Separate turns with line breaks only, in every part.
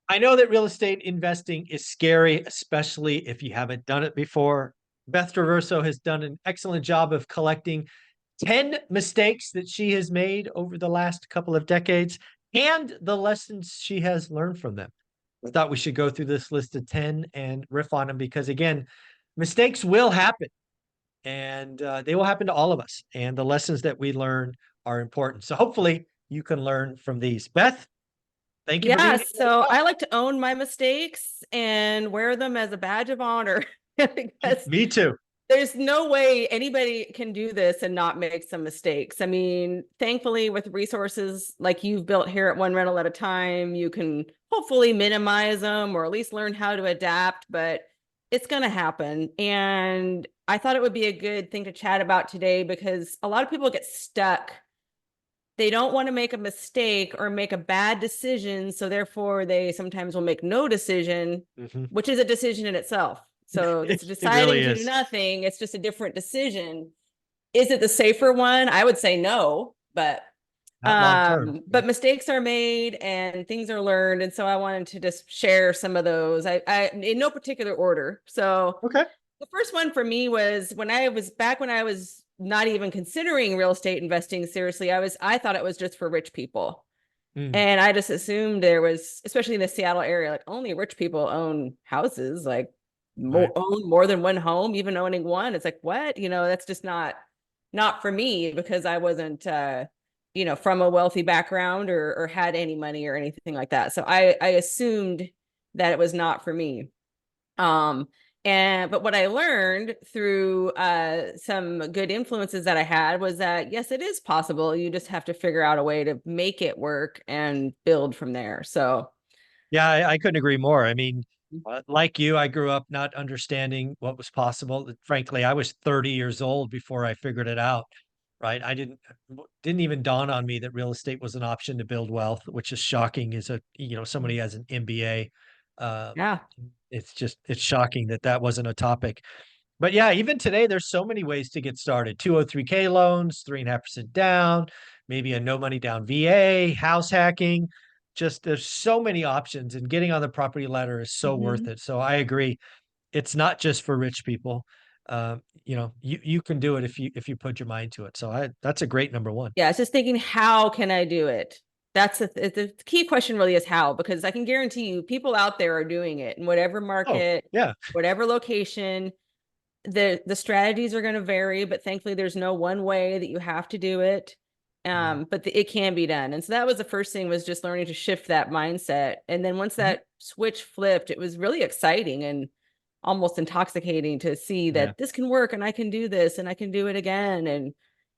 I know that real estate investing is scary, especially if you haven't done it before. Beth Traverso has done an excellent job of collecting 10 mistakes that she has made over the last couple of decades and the lessons she has learned from them. I thought we should go through this list of 10 and riff on them because, again, mistakes will happen and they will happen to all of us. And the lessons that we learn are important. So hopefully you can learn from these. Beth, thank you for
Yeah,
being here.
so I like to own my mistakes and wear them as a badge of honor because
Me too.
there's no way anybody can do this and not make some mistakes. I mean, thankfully, with resources like you've built here at One Rental at a Time, you can hopefully minimize them or at least learn how to adapt, but it's going to happen. And I thought it would be a good thing to chat about today because a lot of people get stuck. They don't want to make a mistake or make a bad decision. So therefore, they sometimes will make no decision,
Mhm.
which is a decision in itself. So it's
It really
deciding to do
is.
nothing. It's just a different decision. Is it the safer one? I would say no,
Not long term. Yeah.
but mistakes are made and things are learned. And so I wanted to just share some of those. I in no particular order. So
Okay.
the first one for me was when I was not even considering real estate investing seriously. I thought it was just for rich people.
Mm,
And I just assumed there was, especially in the Seattle area, like only rich people own houses, like
right.
own more than one home, even owning one. It's like, what? That's just not for me because I wasn't from a wealthy background or had any money or anything like that. So I assumed that it was not for me. Um, but what I learned through some good influences that I had was that yes, it is possible. You just have to figure out a way to make it work and build from there. So
Yeah, I couldn't agree more. I mean, like you, I grew up not understanding what was possible. Frankly, I was 30 years old before I figured it out. Right. I didn't even dawn on me that real estate was an option to build wealth, which is shocking as somebody has an MBA. Uh,
yeah,
it's shocking that that wasn't a topic. But yeah, even today, there's so many ways to get started. 203K loans, 3.5% down, maybe a no money down VA, house hacking. Just there's so many options, and getting on the property ladder is so worth
mm-hmm.
it. So I agree. It's not just for rich people. You can do it if you put your mind to it. So that's a great number one.
Yeah. It's just thinking, how can I do it? That's the key question really is how, because I can guarantee you people out there are doing it in whatever
Oh,
market,
yeah.
whatever location. The strategies are going to vary, but thankfully there's no one way that you have to do it.
Mhm.
But it can be done. And so that was the first thing, was just learning to shift that mindset. And then once
Mhm.
that switch flipped, it was really exciting and almost intoxicating to see
Yeah.
that this can work and I can do this and I can do it again. And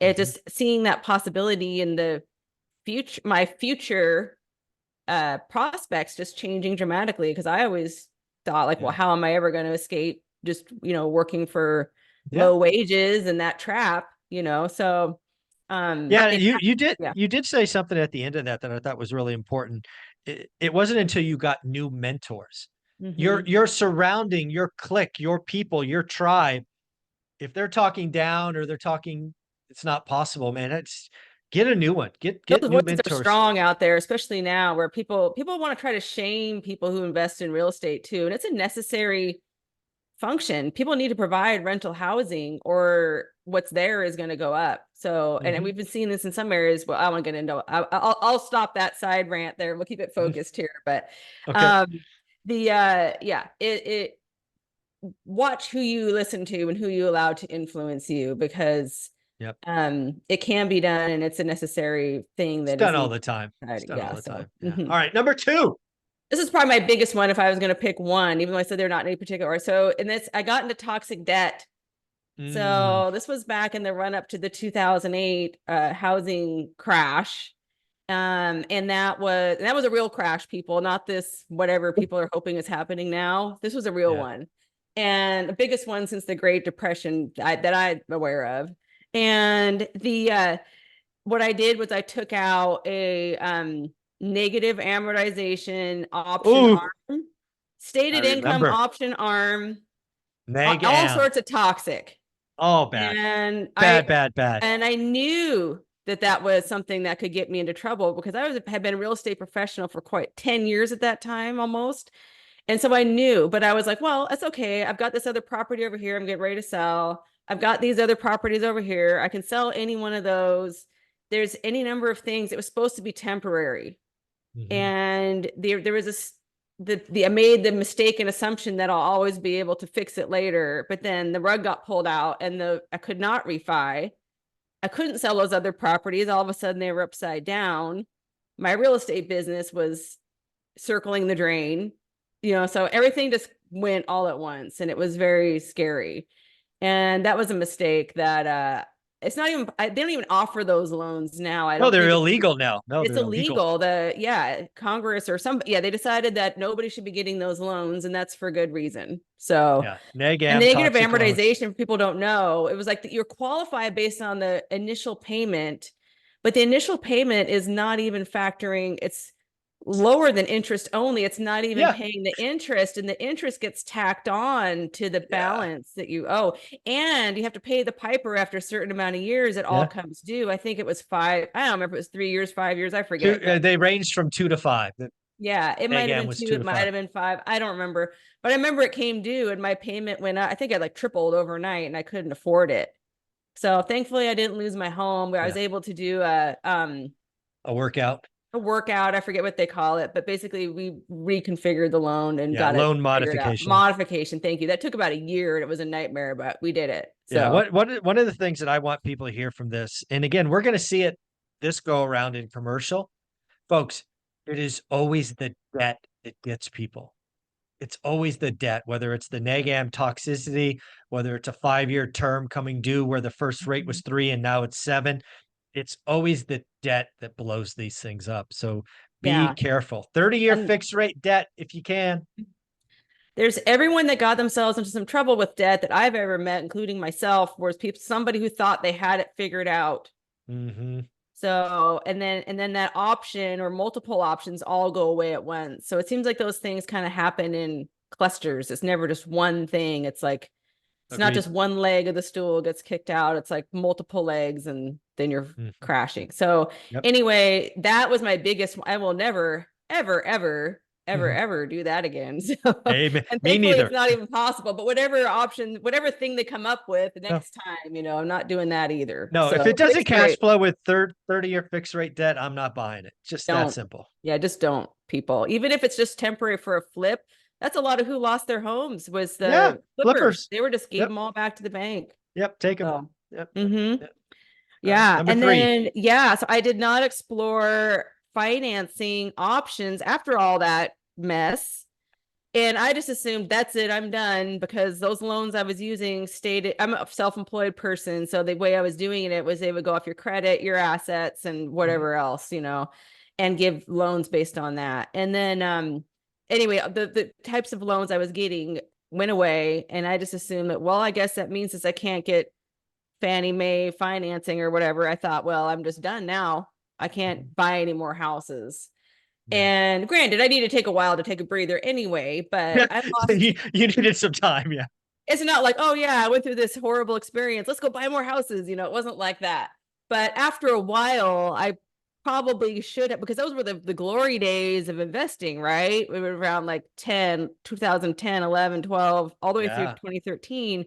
it
Mhm.
just seeing that possibility in the future, my future prospects just changing dramatically, because I always thought like, well,
Yeah.
how am I ever going to escape just working for
Yeah.
low wages and that trap. So
Yeah,
it,
you did
yeah.
you did say something at the end of that that I thought was really important. It wasn't until you got new mentors. Your
Mm-hmm.
your surrounding, your clique, your people, your tribe, if they're talking down or they're talking it's not possible, man. It's get a new one. Get
Those
new
voices are
mentors.
strong out there, especially now where people want to try to shame people who invest in real estate too, and it's a necessary function. People need to provide rental housing or what's there is going to go up. So, and
Mhm.
we've been seeing this in some areas. Well, I want to get into, I'll stop that side rant there. We'll keep it
Mhm.
focused here. But
Okay.
um, yeah, watch who you listen to and who you allow to influence you, because
Yep.
it can be done and it's a necessary thing
It's
that is
done all
needed.
the time. It's done all
Yeah.
the
So,
time. Yeah. All right, number two.
this is probably my biggest one if I was going to pick one, even though I said they're not in any particular order. So, in this, I got into toxic debt.
Mm,
So this was back in the run up to the 2008 housing crash. And that was a real crash, people, not this whatever people are hoping is happening now. This was a real
yeah.
one. And the biggest one since the Great Depression that I'm aware of. And the what I did was I took out a negative amortization option
Ooh,
arm,
I
stated income
remember.
option arm,
Neg
all
Am.
sorts of toxic.
Oh, bad.
and
Bad,
I
bad, bad.
and I knew that was something that could get me into trouble, because had been a real estate professional for quite 10 years at that time almost. And so I knew, but I was like, well, that's okay. I've got this other property over here I'm getting ready to sell. I've got these other properties over here. I can sell any one of those. There's any number of things. It was supposed to be temporary. And there was I made the mistaken assumption that I'll always be able to fix it later, but then the rug got pulled out and I could not refi. I couldn't sell those other properties. All of a sudden they were upside down. My real estate business was circling the drain, so everything just went all at once, and it was very scary. And that was a mistake that it's not even, they don't even offer those loans now. I
No,
don't
they're
think
illegal now. No,
it's
they're illegal.
illegal. Congress or they decided that nobody should be getting those loans, and that's for good reason. So
Yeah,
a
negative
negative
toxic loans.
amortization, for people don't know, it was like that you're qualified based on the initial payment, but the initial payment is not even factoring, it's lower than interest only. It's not even
Yeah,
paying the interest, and the interest gets tacked on to the
yeah,
balance that you owe. And you have to pay the piper after a certain amount of years. It all
yeah.
comes due. I think it was five. I don't remember if it was 3 years, 5 years. I forget. But
They ranged from 2 to 5. The
yeah, it might have
negative
been
was
2.
two
It
to
might
five.
have been 5. I don't remember. But I remember it came due and my payment went up. I think I like tripled overnight and I couldn't afford it. So thankfully I didn't lose my home, but I
Yeah,
was able to do
a workout.
a workout. I forget what they call it, but basically we reconfigured the loan and
Yeah,
got it
loan
figured out.
modification.
Modification. Thank you. That took about a year and it was a nightmare, but we did it.
Yeah,
So
one of the things that I want people to hear from this, and again, we're going to see it this go around in commercial, folks. It is always the debt that gets people. It's always the debt, whether it's the negam toxicity, whether it's a 5-year term coming due where the first rate was 3 and now it's 7. It's always the debt that blows these things up. So be
yeah.
careful. 30-year
And
fixed rate debt if you can.
there's everyone that got themselves into some trouble with debt that I've ever met, including myself, was somebody who thought they had it figured out.
Mm-hmm.
So, and then that option or multiple options all go away at once. So it seems like those things kind of happen in clusters. It's never just one thing. It's like, it's not
Agreed.
just one leg of the stool gets kicked out. It's like multiple legs and then you're
Mhm.
crashing. So
Yep.
anyway, that was my biggest, I will never, ever, ever, ever,
Mhm.
ever do that again. So,
Amen.
and
Me
thankfully it's
neither.
not even possible, but whatever option, whatever thing they come up with the
No,
next time, I'm not doing that either.
no, if
So
it doesn't
fixed
cash
rate.
flow with 30-year fixed rate debt, I'm not buying it. Just that
Don't.
simple.
Yeah, just don't, people. Even if it's just temporary for a flip, that's a lot of who lost their homes was
Yeah,
the flippers.
flippers.
They were just gave
Yep.
them all back to the bank.
Yep. Take them.
So,
Yep. Yep.
mm-hmm.
Yep. All right.
Yeah.
Number
And
3.
then, yeah, so I did not explore financing options after all that mess. And I just assumed that's it, I'm done, because those loans I was using I'm a self-employed person. So the way I was doing it was they would go off your credit, your assets, and whatever else, and give loans based on that. And then anyway, the types of loans I was getting went away. And I just assumed that, well, I guess that means since I can't get Fannie Mae financing or whatever, I thought, well, I'm just done now. I can't buy any more houses.
Yeah.
And granted, I need to take a while to take a breather anyway, but I lost.
You needed some time. Yeah.
It's not like, oh yeah, I went through this horrible experience. Let's go buy more houses. It wasn't like that. But after a while, I probably should have, because those were the glory days of investing, right? We were around like 2010, 11, 12, all the way through
Yeah.
2013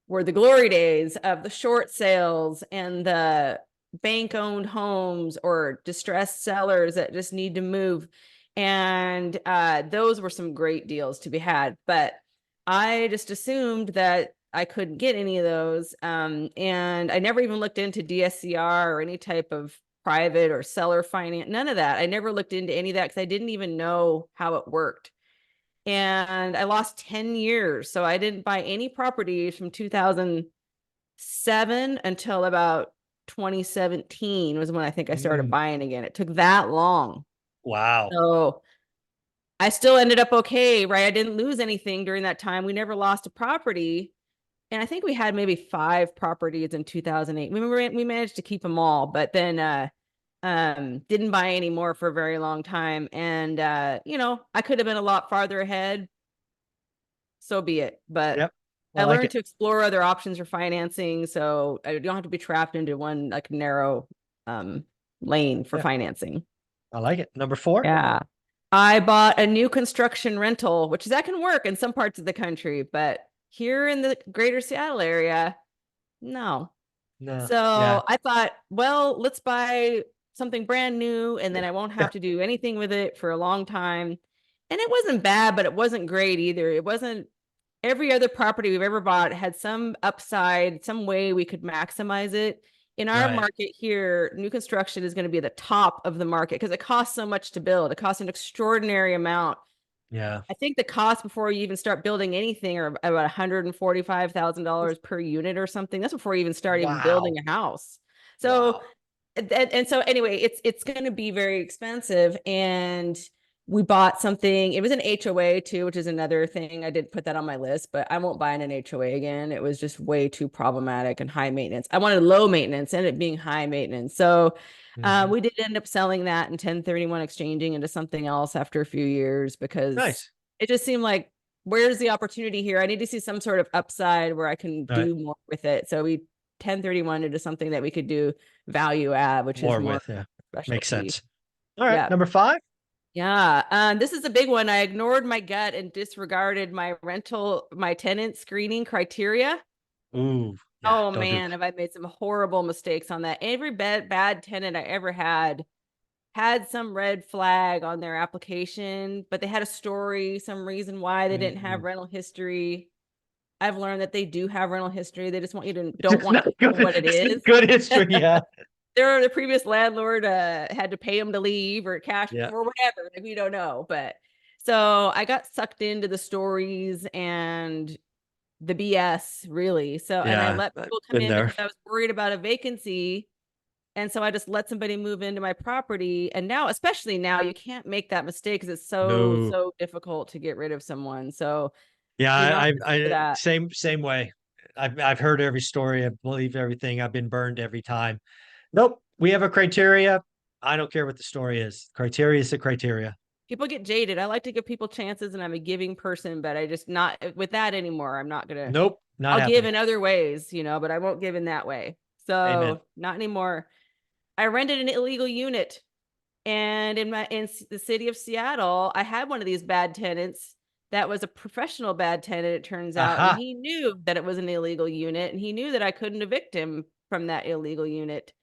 were the glory days of the short sales and the bank owned homes or distressed sellers that just need to move. And those were some great deals to be had. But I just assumed that I couldn't get any of those. And I never even looked into DSCR or any type of private or seller finance, none of that. I never looked into any of that because I didn't even know how it worked. And I lost 10 years. So I didn't buy any properties from 2007 until about 2017 was when I think I started buying again. It took that long.
Wow.
So I still ended up okay, right? I didn't lose anything during that time. We never lost a property. And I think we had maybe 5 properties in 2008. We managed to keep them all, but then didn't buy any more for a very long time. And I could have been a lot farther ahead. So be it. But
Yep. I
I
like
learned
it.
to explore other options for financing, so I don't have to be trapped into one like narrow lane for
Yeah.
financing.
I like it. Number 4.
Yeah. I bought a new construction rental, which that can work in some parts of the country, but here in the greater Seattle area, no.
No. Yeah.
So I thought, well, let's buy something brand new and then I won't
Yeah.
have to do anything with it for a long time. And it wasn't bad, but it wasn't great either. It wasn't every other property we've ever bought had some upside, some way we could maximize it. In our
Right.
market here, new construction is going to be the top of the market because it costs so much to build. It costs an extraordinary amount.
Yeah.
I think the cost before you even start building anything are about $145,000 per unit or something. That's before you even start even building
Wow.
a house. So
Wow.
and so anyway, it's going to be very expensive. And we bought something. It was an HOA too, which is another thing. I did put that on my list, but I won't buy an HOA again. It was just way too problematic and high maintenance. I wanted low maintenance, ended up being high maintenance. So
Mhm.
we did end up selling that and 1031 exchanging into something else after a few years because
Nice.
it just seemed like, where's the opportunity here? I need to see some sort of upside where I can
Right.
do more with it. So we 1031 into something that we could do value add, which is
More
more
with, yeah. Makes
specialty.
sense. All right.
Yeah.
Number 5.
Yeah. This is a big one. I ignored my gut and disregarded my tenant screening criteria.
Ooh. Yeah.
Oh
Don't do
man,
that.
have I made some horrible mistakes on that. Every bad tenant I ever had some red flag on their application, but they had a story, some reason why they didn't have
Mm-mm.
rental history. I've learned that they do have rental history. They just don't
It's
want
not
you to know
good.
what it
It's not
is.
good history. Yeah.
The previous landlord had to pay him to leave or cash
Yeah.
or whatever. Like we don't know. But so I got sucked into the stories and the BS really. So and I
Yeah.
let
I've
people come
been
in
there.
because I was worried about a vacancy. And so I just let somebody move into my property. And now, especially now, you can't make that mistake because it's
No.
so difficult to get rid of someone. So
Yeah.
do not do
I
that.
same way. I've heard every story. I believe everything. I've been burned every time. Nope. We have a criteria. I don't care what the story is. Criteria is the criteria.
People get jaded. I like to give people chances and I'm a giving person, but I just not with that anymore.
Nope. Not
I'll give
happening.
in other ways, but I won't give in that way.
Amen.
So not anymore. I rented an illegal unit and in the city of Seattle, I had one of these bad tenants that was a professional bad tenant, it turns out, and
Aha.
he knew that it was an illegal unit and he knew that I couldn't evict him from that illegal unit.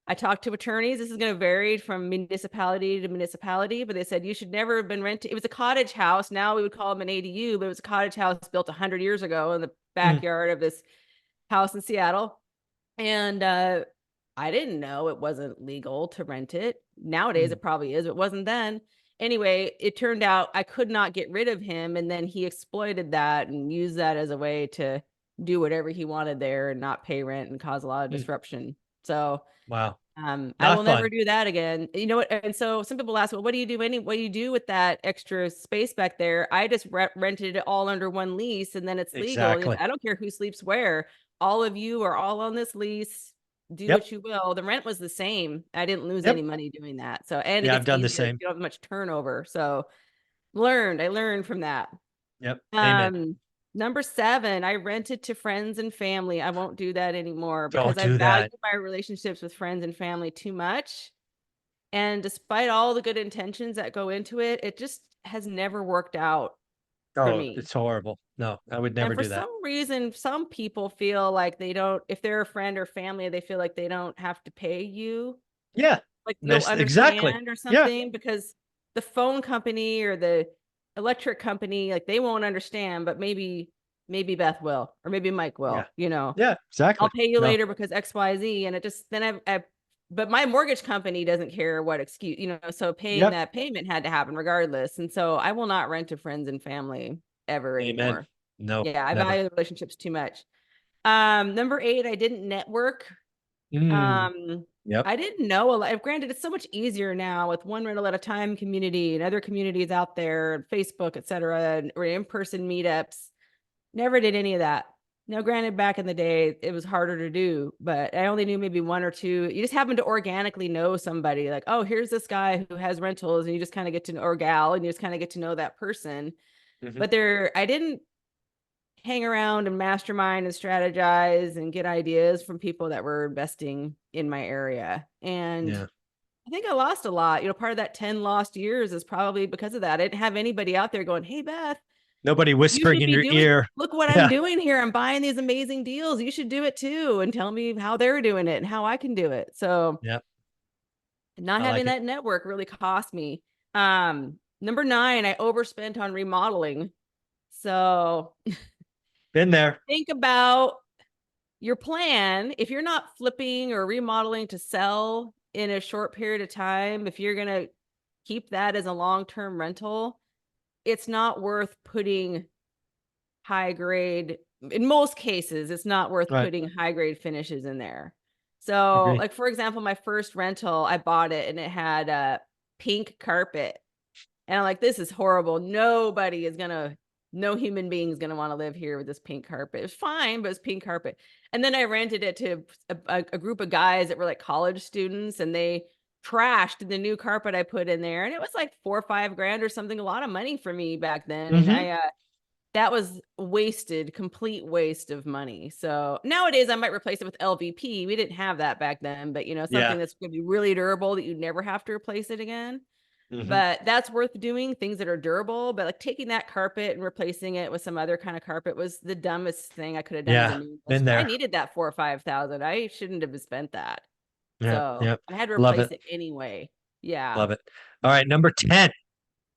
I talked to attorneys. This is going to vary from municipality to municipality, but they said you should never have been rented. It was a cottage house. Now we would call them an ADU, but it was a cottage house built 100 years ago in the
Mm,
backyard of this house in Seattle. And I didn't know it wasn't legal to rent it. Nowadays,
mm,
it probably is. It wasn't then. Anyway, it turned out I could not get rid of him. And then he exploited that and used that as a way to do whatever he wanted there and not pay rent and cause a lot of
mm.
disruption. So
Wow.
I will
Not
never
fun.
do that again. You know what? And so some people ask, well, what do you do? What do you do with that extra space back there? I just rented it all under one lease and then it's legal.
Exactly.
I don't care who sleeps where. All of you are all on this lease. Do
Yep.
what you will. The rent was the same. I didn't lose any
Yep.
money doing that. So, and it
Yeah. I've
gets
done the
easier.
same.
You don't have much turnover. So I learned from that.
Yep. Amen.
Um, Number 7, I rented to friends and family. I won't do that anymore
Don't
because I
do
value
that.
my relationships with friends and family too much. And despite all the good intentions that go into it, it just has never worked out for
Oh,
me.
it's horrible. No, I would
And
never
for
do that.
some reason, some people feel like they don't, if they're a friend or family, they feel like they don't have to pay you,
Yeah.
like you'll
That's exactly.
understand or
Yeah.
something because the phone company or the electric company, like they won't understand, but maybe Beth will, or maybe Mike
Yeah.
will.
Yeah.
I'll
Exactly.
pay you
No.
later because XYZ. And it just, then but my mortgage company doesn't care what excuse, so paying
Yep.
that payment had to happen regardless. And so I will not rent to friends and family ever
Amen.
anymore.
No,
Yeah, I
never.
value the relationships too much. Number 8, I didn't network.
Mm.
Um,
Yep.
I didn't know a lot. Granted, it's so much easier now with one rental at a time community and other communities out there, Facebook, etc., or in-person meetups. Never did any of that. Now, granted, back in the day, it was harder to do, but I only knew maybe one or two. You just happen to organically know somebody like, oh, here's this guy who has rentals, and you just kind of get to know, or gal, and you just kind of get to know that person.
Hmm.
But I didn't hang around and mastermind and strategize and get ideas from people that were investing in my area. And
Yeah.
I think I lost a lot. Part of that 10 lost years is probably because of that. I didn't have anybody out there going, "Hey, Beth,
Nobody
you
whispering
should
in
be
your
doing,
ear.
look what I'm
Yeah.
doing here. I'm buying these amazing deals. You should do it too. And tell me how they're doing it and how I can do it." So
Yeah.
not
I
having
like it.
that network really cost me. Number 9, I overspent on remodeling. So
Been there.
think about your plan. If you're not flipping or remodeling to sell in a short period of time, if you're going to keep that as a long-term rental, it's not worth putting high grade. In most cases, it's not worth
Right.
putting high grade finishes in there. So,
Agree.
like for example, my first rental, I bought it and it had a pink carpet. And I'm like, this is horrible. No human being is gonna want to live here with this pink carpet. It was fine, but it's pink carpet. And then I rented it to a group of guys that were like college students, and they trashed the new carpet I put in there. And it was like 4 or 5 grand or something, a lot of money for me back then. And
Hmm.
that was wasted, complete waste of money. So nowadays I might replace it with LVP. We didn't have that back then, but
Yeah.
something that's going to be really durable that you never have to replace it again.
Hmm.
But that's worth doing, things that are durable. But like taking that carpet and replacing it with some other kind of carpet was the dumbest thing I could have done as a
Yeah.
new
Been
investor. I
there.
needed that 4 or 5 thousand. I shouldn't have spent that.
Yeah.
So
Yeah.
I had to
Love
replace
it.
it anyway. Yeah.
Love it. All right. Number 10.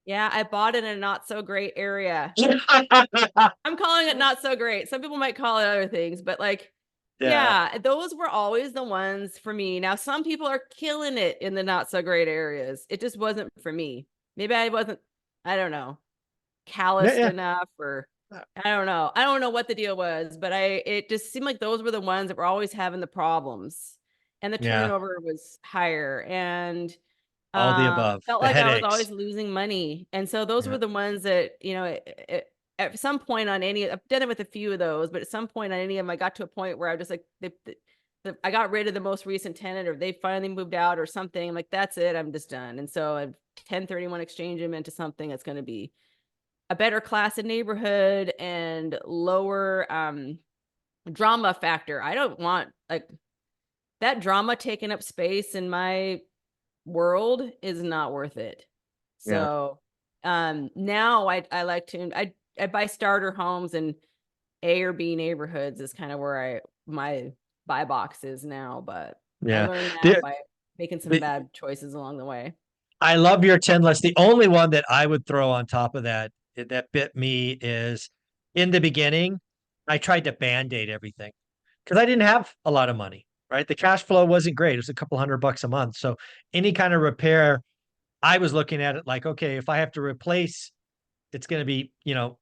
Yeah. I bought it in a not so great area. I'm calling it not so great. Some people might call it other things, but like,
Yeah.
yeah, those were always the ones for me. Now, some people are killing it in the not so great areas. It just wasn't for me. Maybe I wasn't, I don't know,
Yeah.
calloused
Yeah.
enough, or I don't know. I don't know what the deal was, but it just seemed like those were the ones that were always having the problems, and the
Yeah.
turnover was higher, and
All the above.
felt
The
like I was always
headaches.
losing money. And so those
Yeah.
were the ones that, at some point on any, I've done it with a few of those, but at some point on any of them, I got to a point where I was just like, I got rid of the most recent tenant, or they finally moved out or something. I'm like, that's it. I'm just done. And so I've 1031 exchange them into something that's going to be a better class of neighborhood and lower drama factor. I don't want like that drama taking up space in my world is not worth it.
Yeah.
So now I like to I buy starter homes in A or B neighborhoods is kind of where my buy box is now, but I
Yeah.
learned that
The,
by making some
the,
bad choices along the way.
I love your 10 list. The only one that I would throw on top of that that bit me is in the beginning, I tried to band-aid everything because I didn't have a lot of money, right? The cash flow wasn't great. It was a couple $100 a month. So any kind of repair, I was looking at it like, okay, if I have to replace, it's going to be,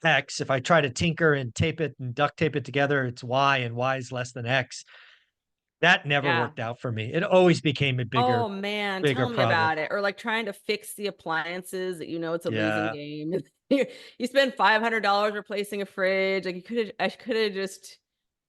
X. If I try to tinker and tape it and duct tape it together, it's Y, and Y is less than X. That never
Yeah.
worked out for me. It always became a
Oh man,
bigger
tell me
problem.
about it. Or like trying to fix the appliances that it's a losing
Yeah.
game. You spend $500 replacing a fridge. Like I could have just,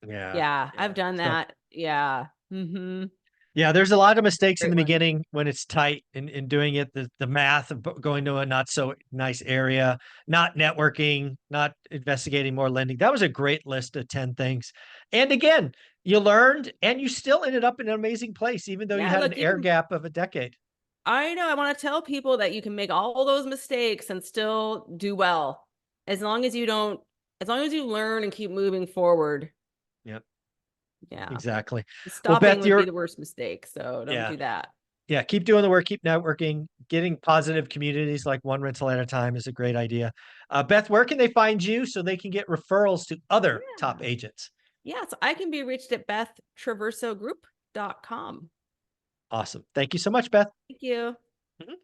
Yeah.
yeah, I've
Yeah.
done
So
that. Yeah. Mm-hmm.
yeah, there's a lot of mistakes in
Great
the
one.
beginning when it's tight in doing it. The math of going to a not so nice area, not networking, not investigating more lending. That was a great list of 10 things. And again, you learned and you still ended up in an amazing place, even though you
Yeah,
had an
look, you
air
can,
gap of a decade.
I know, I want to tell people that you can make all those mistakes and still do well. As long as you don't, as long as you learn and keep moving forward.
Yep,
Yeah.
exactly. Well,
Stopping
Beth,
would be the worst mistake. So don't
yeah,
do that.
yeah, keep doing the work, keep networking, getting positive communities like one rental at a time is a great idea. Beth, where can they find you so they can get referrals to other top
Yeah.
agents?
Yeah. So I can be reached at bethtraversogroup.com.
Awesome. Thank you so much, Beth.
Thank you.